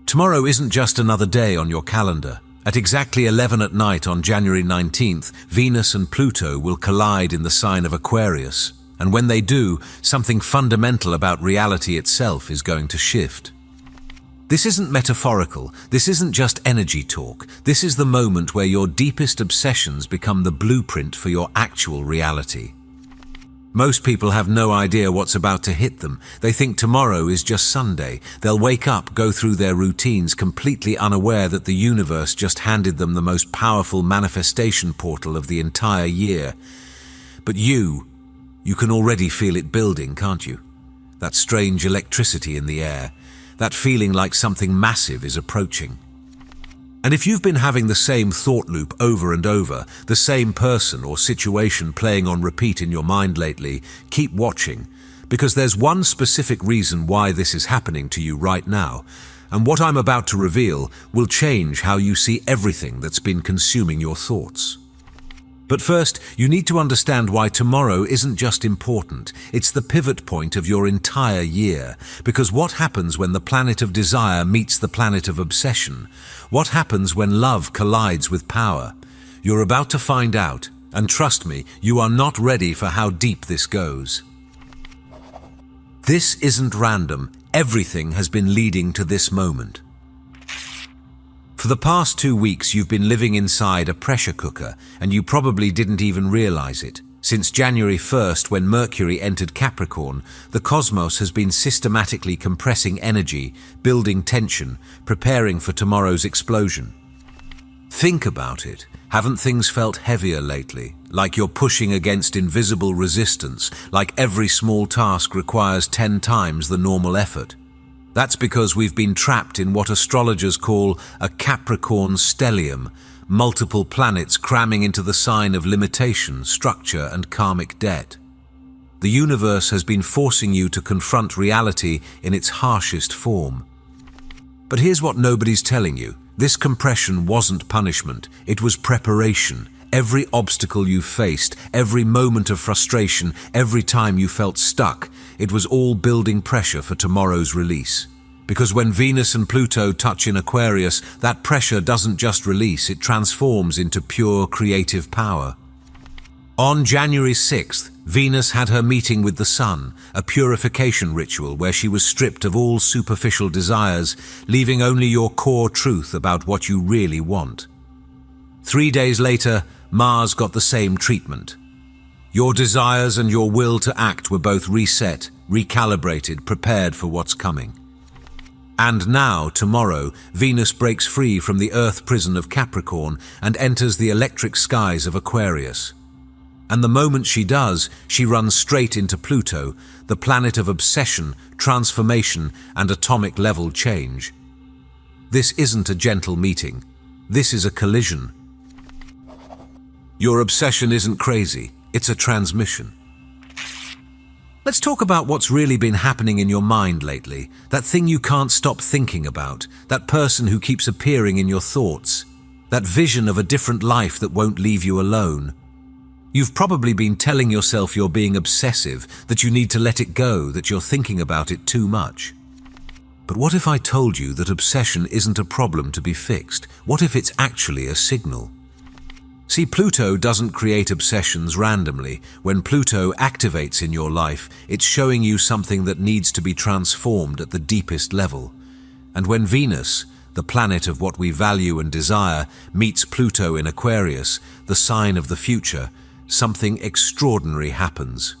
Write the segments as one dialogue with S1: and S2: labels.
S1: Tomorrow isn't just another day on your calendar. At exactly 11 at night on January 19th, Venus and Pluto will collide in the sign of Aquarius. And when they do, something fundamental about reality itself is going to shift. This isn't metaphorical. This isn't just energy talk. This is the moment where your deepest obsessions become the blueprint for your actual reality. Most people have no idea what's about to hit them. They think tomorrow is just Sunday. They'll wake up, go through their routines, completely unaware that the universe just handed them the most powerful manifestation portal of the entire year. But you can already feel it building, can't you? That strange electricity in the air, that feeling like something massive is approaching. And if you've been having the same thought loop over and over, the same person or situation playing on repeat in your mind lately, keep watching, because there's one specific reason why this is happening to you right now, and what I'm about to reveal will change how you see everything that's been consuming your thoughts. But first, you need to understand why tomorrow isn't just important, it's the pivot point of your entire year. Because what happens when the planet of desire meets the planet of obsession? What happens when love collides with power? You're about to find out, and trust me, you are not ready for how deep this goes. This isn't random. Everything has been leading to this moment. For the past 2 weeks, you've been living inside a pressure cooker, and you probably didn't even realize it. Since January 1st, when Mercury entered Capricorn, the cosmos has been systematically compressing energy, building tension, preparing for tomorrow's explosion. Think about it. Haven't things felt heavier lately? Like you're pushing against invisible resistance, like every small task requires 10 times the normal effort? That's because we've been trapped in what astrologers call a Capricorn stellium, multiple planets cramming into the sign of limitation, structure, and karmic debt. The universe has been forcing you to confront reality in its harshest form. But here's what nobody's telling you. This compression wasn't punishment, it was preparation. Every obstacle you faced, every moment of frustration, every time you felt stuck, it was all building pressure for tomorrow's release. Because when Venus and Pluto touch in Aquarius, that pressure doesn't just release, it transforms into pure creative power. On January 6th, Venus had her meeting with the Sun, a purification ritual where she was stripped of all superficial desires, leaving only your core truth about what you really want. 3 days later, Mars got the same treatment. Your desires and your will to act were both reset, recalibrated, prepared for what's coming. And now, tomorrow, Venus breaks free from the Earth prison of Capricorn and enters the electric skies of Aquarius. And the moment she does, she runs straight into Pluto, the planet of obsession, transformation, and atomic level change. This isn't a gentle meeting. This is a collision. Your obsession isn't crazy, it's a transmission. Let's talk about what's really been happening in your mind lately, that thing you can't stop thinking about, that person who keeps appearing in your thoughts, that vision of a different life that won't leave you alone. You've probably been telling yourself you're being obsessive, that you need to let it go, that you're thinking about it too much. But what if I told you that obsession isn't a problem to be fixed? What if it's actually a signal? See, Pluto doesn't create obsessions randomly. When Pluto activates in your life, it's showing you something that needs to be transformed at the deepest level. And when Venus, the planet of what we value and desire, meets Pluto in Aquarius, the sign of the future, something extraordinary happens.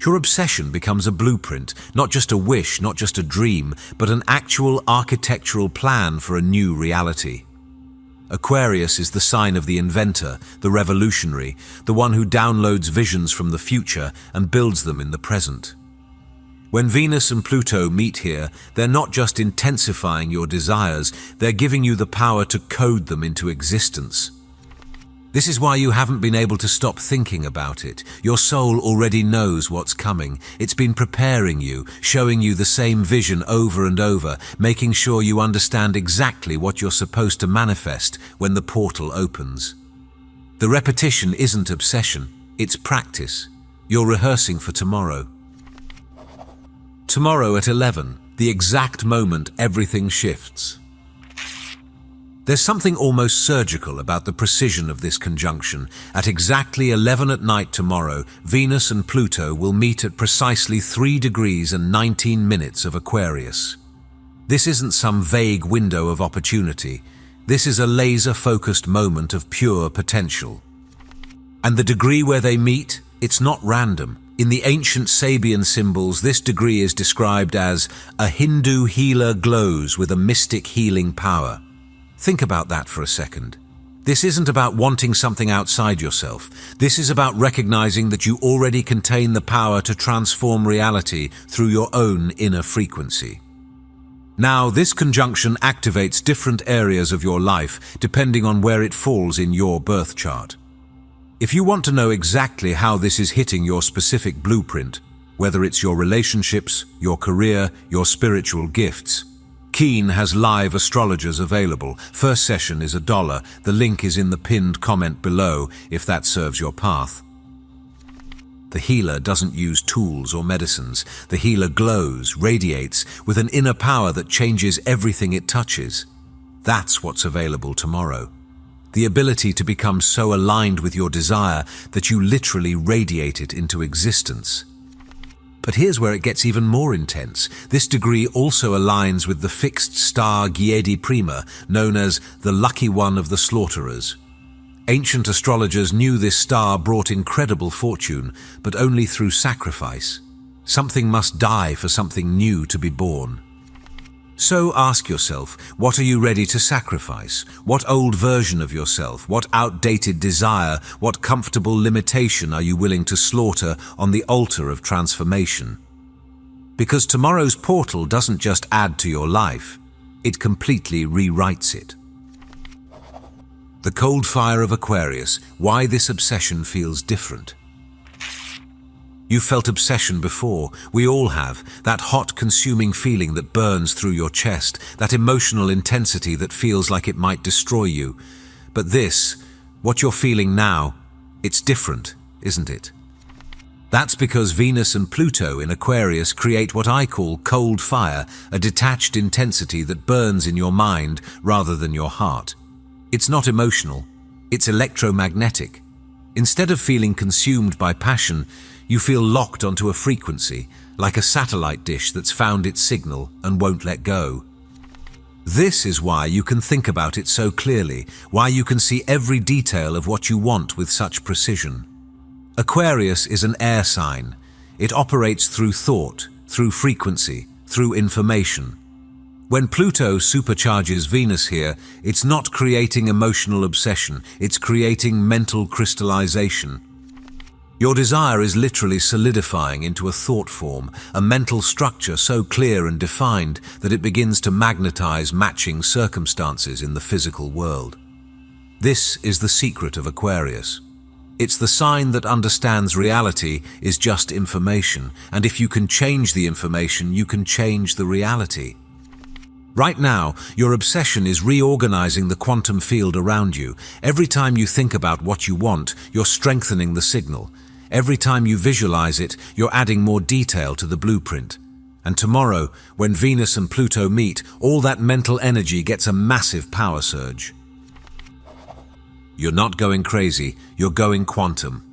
S1: Your obsession becomes a blueprint, not just a wish, not just a dream, but an actual architectural plan for a new reality. Aquarius is the sign of the inventor, the revolutionary, the one who downloads visions from the future and builds them in the present. When Venus and Pluto meet here, they're not just intensifying your desires, they're giving you the power to code them into existence. This is why you haven't been able to stop thinking about it. Your soul already knows what's coming. It's been preparing you, showing you the same vision over and over, making sure you understand exactly what you're supposed to manifest when the portal opens. The repetition isn't obsession, it's practice. You're rehearsing for tomorrow. Tomorrow at 11, the exact moment everything shifts. There's something almost surgical about the precision of this conjunction. At exactly 11 at night tomorrow, Venus and Pluto will meet at precisely 3 degrees and 19 minutes of Aquarius. This isn't some vague window of opportunity. This is a laser-focused moment of pure potential. And the degree where they meet, it's not random. In the ancient Sabian symbols, this degree is described as a Hindu healer glows with a mystic healing power. Think about that for a second. This isn't about wanting something outside yourself. This is about recognizing that you already contain the power to transform reality through your own inner frequency. Now, this conjunction activates different areas of your life depending on where it falls in your birth chart. If you want to know exactly how this is hitting your specific blueprint, whether it's your relationships, your career, your spiritual gifts, Keen has live astrologers available. First session is $1. The link is in the pinned comment below if that serves your path. The healer doesn't use tools or medicines. The healer glows, radiates, with an inner power that changes everything it touches. That's what's available tomorrow. The ability to become so aligned with your desire that you literally radiate it into existence. But here's where it gets even more intense. This degree also aligns with the fixed star Giedi Prima, known as the lucky one of the slaughterers. Ancient astrologers knew this star brought incredible fortune, but only through sacrifice. Something must die for something new to be born. So ask yourself, what are you ready to sacrifice? What old version of yourself, what outdated desire, what comfortable limitation are you willing to slaughter on the altar of transformation? Because tomorrow's portal doesn't just add to your life, it completely rewrites it. The cold fire of Aquarius, why this obsession feels different. You've felt obsession before. We all have. That hot, consuming feeling that burns through your chest, that emotional intensity that feels like it might destroy you. But this, what you're feeling now, it's different, isn't it? That's because Venus and Pluto in Aquarius create what I call cold fire, a detached intensity that burns in your mind rather than your heart. It's not emotional, it's electromagnetic. Instead of feeling consumed by passion, you feel locked onto a frequency, like a satellite dish that's found its signal and won't let go. This is why you can think about it so clearly, why you can see every detail of what you want with such precision. Aquarius is an air sign. It operates through thought, through frequency, through information. When Pluto supercharges Venus here, it's not creating emotional obsession, it's creating mental crystallization. Your desire is literally solidifying into a thought form, a mental structure so clear and defined that it begins to magnetize matching circumstances in the physical world. This is the secret of Aquarius. It's the sign that understands reality is just information, and if you can change the information, you can change the reality. Right now, your obsession is reorganizing the quantum field around you. Every time you think about what you want, you're strengthening the signal. Every time you visualize it, you're adding more detail to the blueprint. And tomorrow, when Venus and Pluto meet, all that mental energy gets a massive power surge. You're not going crazy, you're going quantum.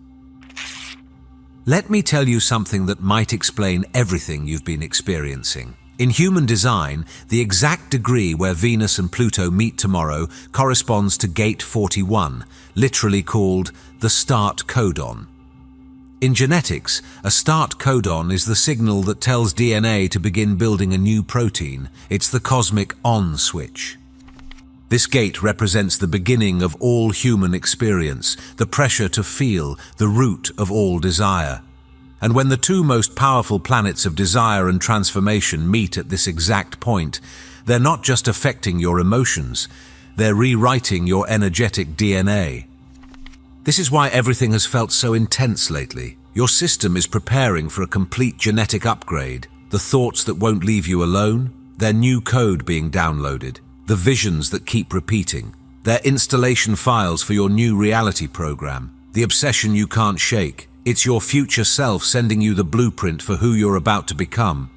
S1: Let me tell you something that might explain everything you've been experiencing. In human design, the exact degree where Venus and Pluto meet tomorrow corresponds to Gate 41, literally called the start codon. In genetics, a start codon is the signal that tells DNA to begin building a new protein. It's the cosmic on switch. This gate represents the beginning of all human experience, the pressure to feel, the root of all desire. And when the two most powerful planets of desire and transformation meet at this exact point, they're not just affecting your emotions, they're rewriting your energetic DNA. This is why everything has felt so intense lately. Your system is preparing for a complete genetic upgrade. The thoughts that won't leave you alone, their new code being downloaded, the visions that keep repeating, their installation files for your new reality program, the obsession you can't shake. It's your future self sending you the blueprint for who you're about to become.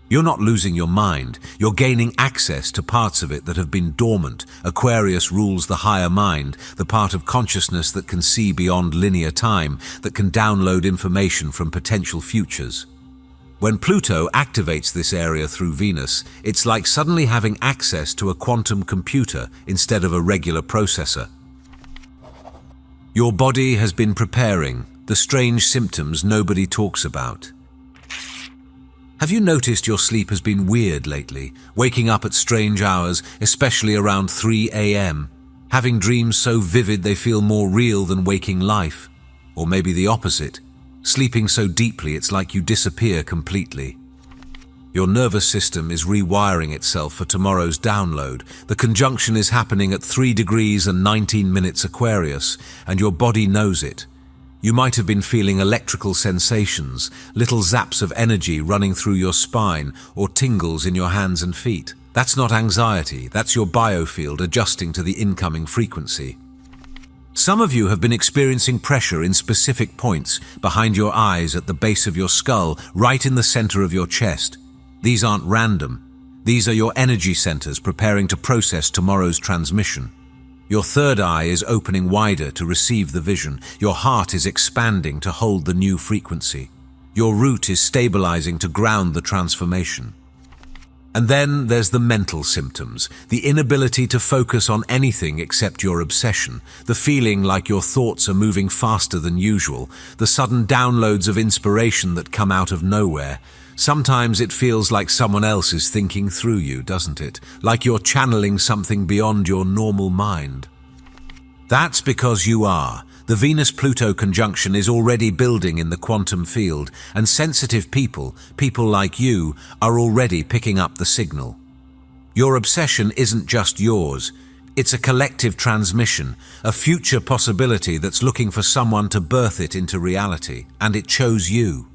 S1: You're not losing your mind, you're gaining access to parts of it that have been dormant. Aquarius rules the higher mind, the part of consciousness that can see beyond linear time, that can download information from potential futures. When Pluto activates this area through Venus, it's like suddenly having access to a quantum computer instead of a regular processor. Your body has been preparing, the strange symptoms nobody talks about. Have you noticed your sleep has been weird lately, waking up at strange hours, especially around 3 a.m., having dreams so vivid they feel more real than waking life? Or maybe the opposite, sleeping so deeply it's like you disappear completely. Your nervous system is rewiring itself for tomorrow's download. The conjunction is happening at 3 degrees and 19 minutes Aquarius, and your body knows it. You might have been feeling electrical sensations, little zaps of energy running through your spine, or tingles in your hands and feet. That's not anxiety, that's your biofield adjusting to the incoming frequency. Some of you have been experiencing pressure in specific points, behind your eyes, at the base of your skull, right in the center of your chest. These aren't random. These are your energy centers preparing to process tomorrow's transmission. Your third eye is opening wider to receive the vision. Your heart is expanding to hold the new frequency. Your root is stabilizing to ground the transformation. And then there's the mental symptoms, the inability to focus on anything except your obsession, the feeling like your thoughts are moving faster than usual, the sudden downloads of inspiration that come out of nowhere. Sometimes it feels like someone else is thinking through you, doesn't it? Like you're channeling something beyond your normal mind. That's because you are. The Venus-Pluto conjunction is already building in the quantum field, and sensitive people like you, are already picking up the signal. Your obsession isn't just yours. It's a collective transmission, a future possibility that's looking for someone to birth it into reality, and it chose you.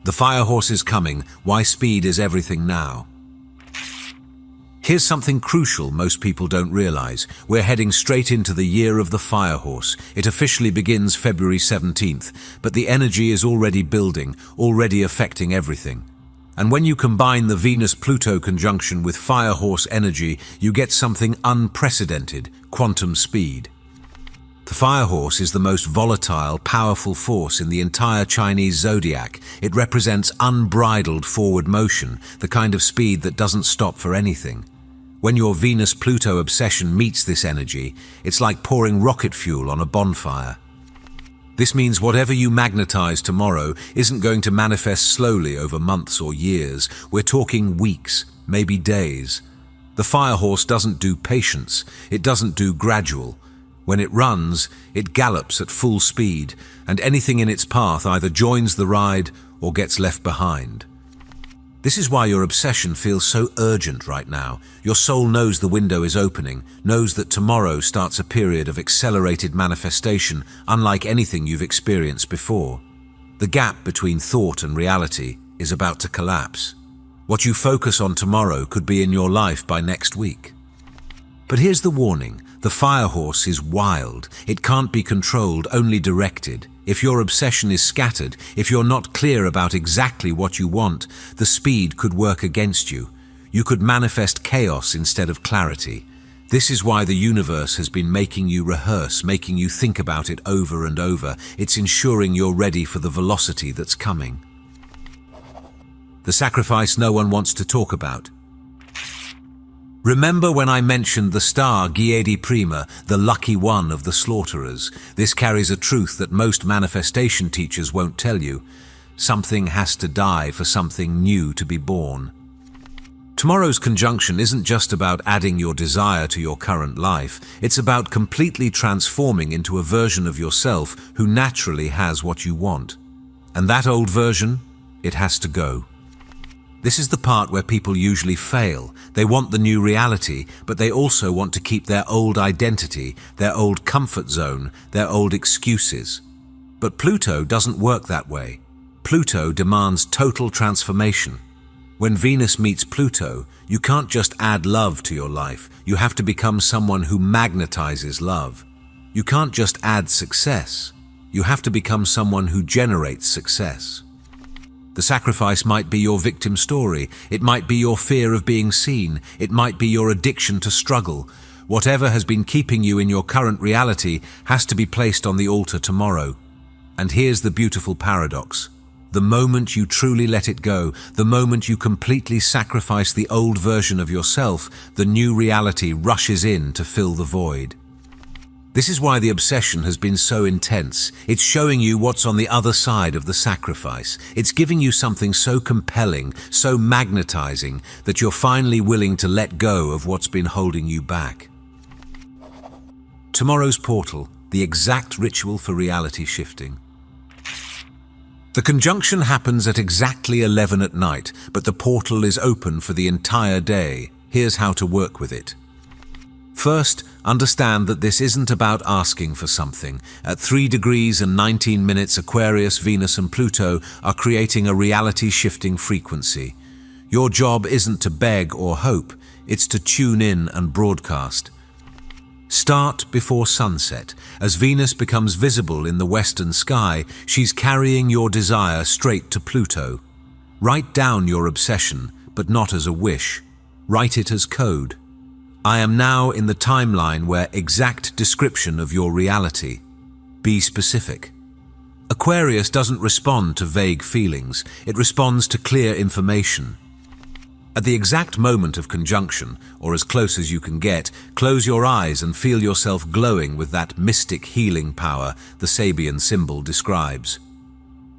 S1: The fire horse is coming. Why speed is everything now? Here's something crucial most people don't realize. We're heading straight into the year of the fire horse. It officially begins February 17th, but the energy is already building, already affecting everything. And when you combine the Venus-Pluto conjunction with fire horse energy, you get something unprecedented: quantum speed. The fire horse is the most volatile, powerful force in the entire Chinese zodiac. It represents unbridled forward motion, the kind of speed that doesn't stop for anything. When your Venus-Pluto obsession meets this energy, it's like pouring rocket fuel on a bonfire. This means whatever you magnetize tomorrow isn't going to manifest slowly over months or years. We're talking weeks, maybe days. The fire horse doesn't do patience, it doesn't do gradual. When it runs, it gallops at full speed, and anything in its path either joins the ride or gets left behind. This is why your obsession feels so urgent right now. Your soul knows the window is opening, knows that tomorrow starts a period of accelerated manifestation unlike anything you've experienced before. The gap between thought and reality is about to collapse. What you focus on tomorrow could be in your life by next week. But here's the warning. The fire horse is wild. It can't be controlled, only directed. If your obsession is scattered, if you're not clear about exactly what you want, the speed could work against you. You could manifest chaos instead of clarity. This is why the universe has been making you rehearse, making you think about it over and over. It's ensuring you're ready for the velocity that's coming. The sacrifice no one wants to talk about. Remember when I mentioned the star Giedi Prima, the lucky one of the slaughterers? This carries a truth that most manifestation teachers won't tell you. Something has to die for something new to be born. Tomorrow's conjunction isn't just about adding your desire to your current life. It's about completely transforming into a version of yourself who naturally has what you want. And that old version, it has to go. This is the part where people usually fail. They want the new reality, but they also want to keep their old identity, their old comfort zone, their old excuses. But Pluto doesn't work that way. Pluto demands total transformation. When Venus meets Pluto, you can't just add love to your life. You have to become someone who magnetizes love. You can't just add success. You have to become someone who generates success. The sacrifice might be your victim story. It might be your fear of being seen. It might be your addiction to struggle. Whatever has been keeping you in your current reality has to be placed on the altar tomorrow. And here's the beautiful paradox. The moment you truly let it go, the moment you completely sacrifice the old version of yourself, the new reality rushes in to fill the void. This is why the obsession has been so intense. It's showing you what's on the other side of the sacrifice. It's giving you something so compelling, so magnetizing, that you're finally willing to let go of what's been holding you back. Tomorrow's portal, the exact ritual for reality shifting. The conjunction happens at exactly 11 at night, but the portal is open for the entire day. Here's how to work with it. First, understand that this isn't about asking for something. At 3 degrees and 19 minutes, Aquarius, Venus and Pluto are creating a reality-shifting frequency. Your job isn't to beg or hope, it's to tune in and broadcast. Start before sunset. As Venus becomes visible in the western sky, she's carrying your desire straight to Pluto. Write down your obsession, but not as a wish. Write it as code. I am now in the timeline where exact description of your reality. Be specific. Aquarius doesn't respond to vague feelings, it responds to clear information. At the exact moment of conjunction, or as close as you can get, close your eyes and feel yourself glowing with that mystic healing power the Sabian symbol describes.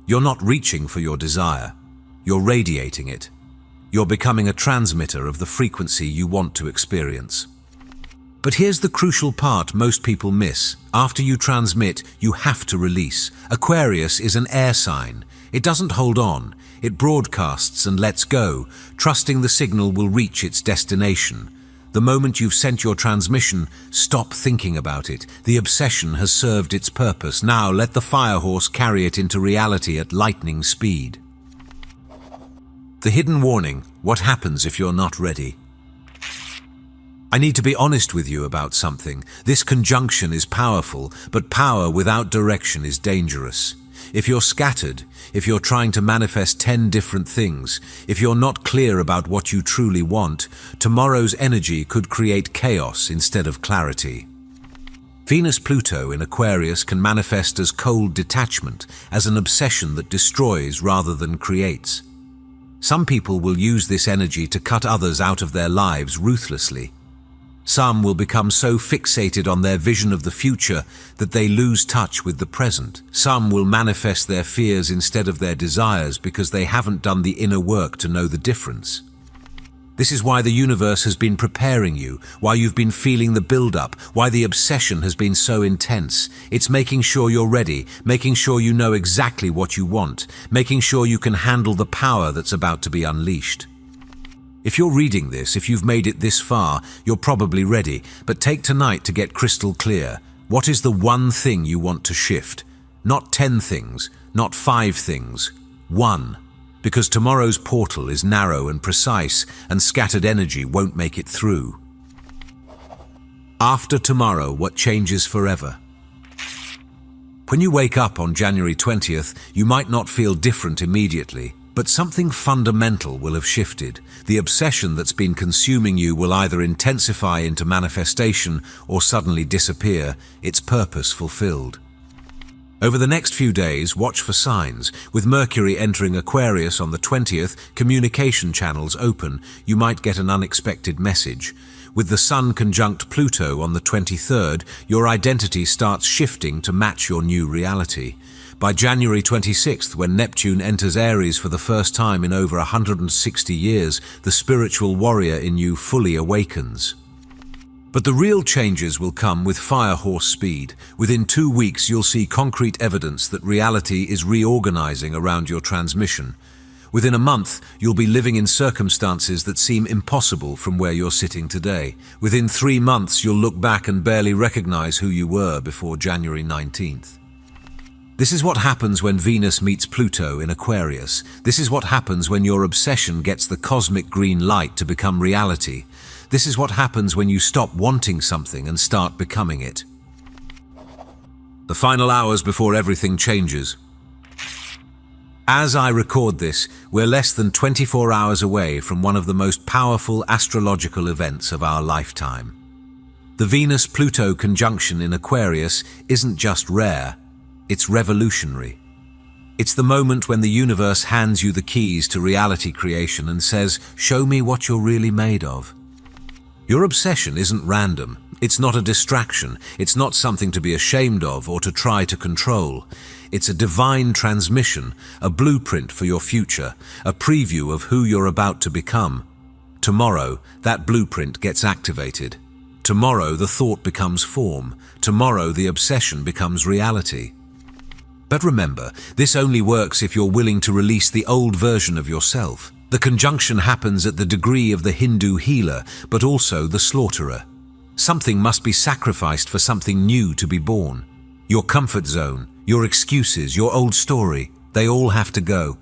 S1: You're not reaching for your desire, you're radiating it. You're becoming a transmitter of the frequency you want to experience. But here's the crucial part most people miss. After you transmit, you have to release. Aquarius is an air sign. It doesn't hold on. It broadcasts and lets go, trusting the signal will reach its destination. The moment you've sent your transmission, stop thinking about it. The obsession has served its purpose. Now let the firehorse carry it into reality at lightning speed. The hidden warning: what happens if you're not ready? I need to be honest with you about something. This conjunction is powerful, but power without direction is dangerous. If you're scattered, if you're trying to manifest 10 different things, if you're not clear about what you truly want, tomorrow's energy could create chaos instead of clarity. Venus-Pluto in Aquarius can manifest as cold detachment, as an obsession that destroys rather than creates. Some people will use this energy to cut others out of their lives ruthlessly. Some will become so fixated on their vision of the future that they lose touch with the present. Some will manifest their fears instead of their desires because they haven't done the inner work to know the difference. This is why the universe has been preparing you, why you've been feeling the build-up, why the obsession has been so intense. It's making sure you're ready, making sure you know exactly what you want, making sure you can handle the power that's about to be unleashed. If you're reading this, if you've made it this far, you're probably ready, but take tonight to get crystal clear. What is the one thing you want to shift? Not 10 things, not 5 things, 1. Because tomorrow's portal is narrow and precise, and scattered energy won't make it through. After tomorrow, what changes forever? When you wake up on January 20th, you might not feel different immediately, but something fundamental will have shifted. The obsession that's been consuming you will either intensify into manifestation or suddenly disappear, its purpose fulfilled. Over the next few days, watch for signs. With Mercury entering Aquarius on the 20th, communication channels open. You might get an unexpected message. With the Sun conjunct Pluto on the 23rd, your identity starts shifting to match your new reality. By January 26th, when Neptune enters Aries for the first time in over 160 years, the spiritual warrior in you fully awakens. But the real changes will come with firehorse speed. Within 2 weeks, you'll see concrete evidence that reality is reorganizing around your transmission. Within a month, you'll be living in circumstances that seem impossible from where you're sitting today. Within 3 months, you'll look back and barely recognize who you were before January 19th. This is what happens when Venus meets Pluto in Aquarius. This is what happens when your obsession gets the cosmic green light to become reality. This is what happens when you stop wanting something and start becoming it. The final hours before everything changes. As I record this, we're less than 24 hours away from one of the most powerful astrological events of our lifetime. The Venus-Pluto conjunction in Aquarius isn't just rare, it's revolutionary. It's the moment when the universe hands you the keys to reality creation and says, "Show me what you're really made of." Your obsession isn't random. It's not a distraction. It's not something to be ashamed of or to try to control. It's a divine transmission, a blueprint for your future, a preview of who you're about to become. Tomorrow, that blueprint gets activated. Tomorrow, the thought becomes form. Tomorrow, the obsession becomes reality. But remember, this only works if you're willing to release the old version of yourself. The conjunction happens at the degree of the Hindu healer, but also the slaughterer. Something must be sacrificed for something new to be born. Your comfort zone, your excuses, your old story, they all have to go.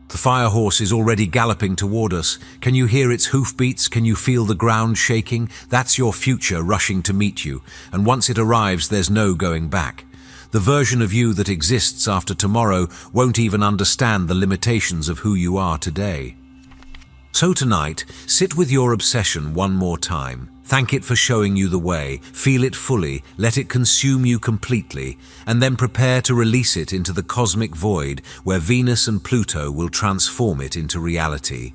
S1: The fire horse is already galloping toward us. Can you hear its hoofbeats? Can you feel the ground shaking? That's your future rushing to meet you, and once it arrives, there's no going back. The version of you that exists after tomorrow won't even understand the limitations of who you are today. So tonight, sit with your obsession one more time. Thank it for showing you the way, feel it fully, let it consume you completely, and then prepare to release it into the cosmic void where Venus and Pluto will transform it into reality.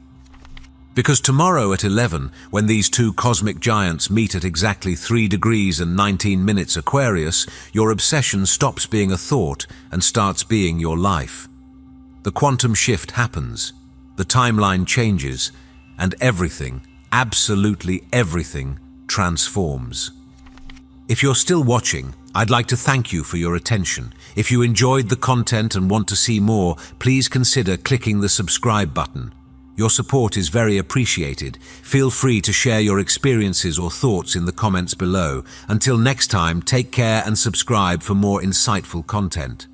S1: Because tomorrow at 11, when these two cosmic giants meet at exactly 3 degrees and 19 minutes Aquarius, your obsession stops being a thought and starts being your life. The quantum shift happens, the timeline changes, and everything, absolutely everything, transforms. If you're still watching, I'd like to thank you for your attention. If you enjoyed the content and want to see more, please consider clicking the subscribe button. Your support is very appreciated. Feel free to share your experiences or thoughts in the comments below. Until next time, take care and subscribe for more insightful content.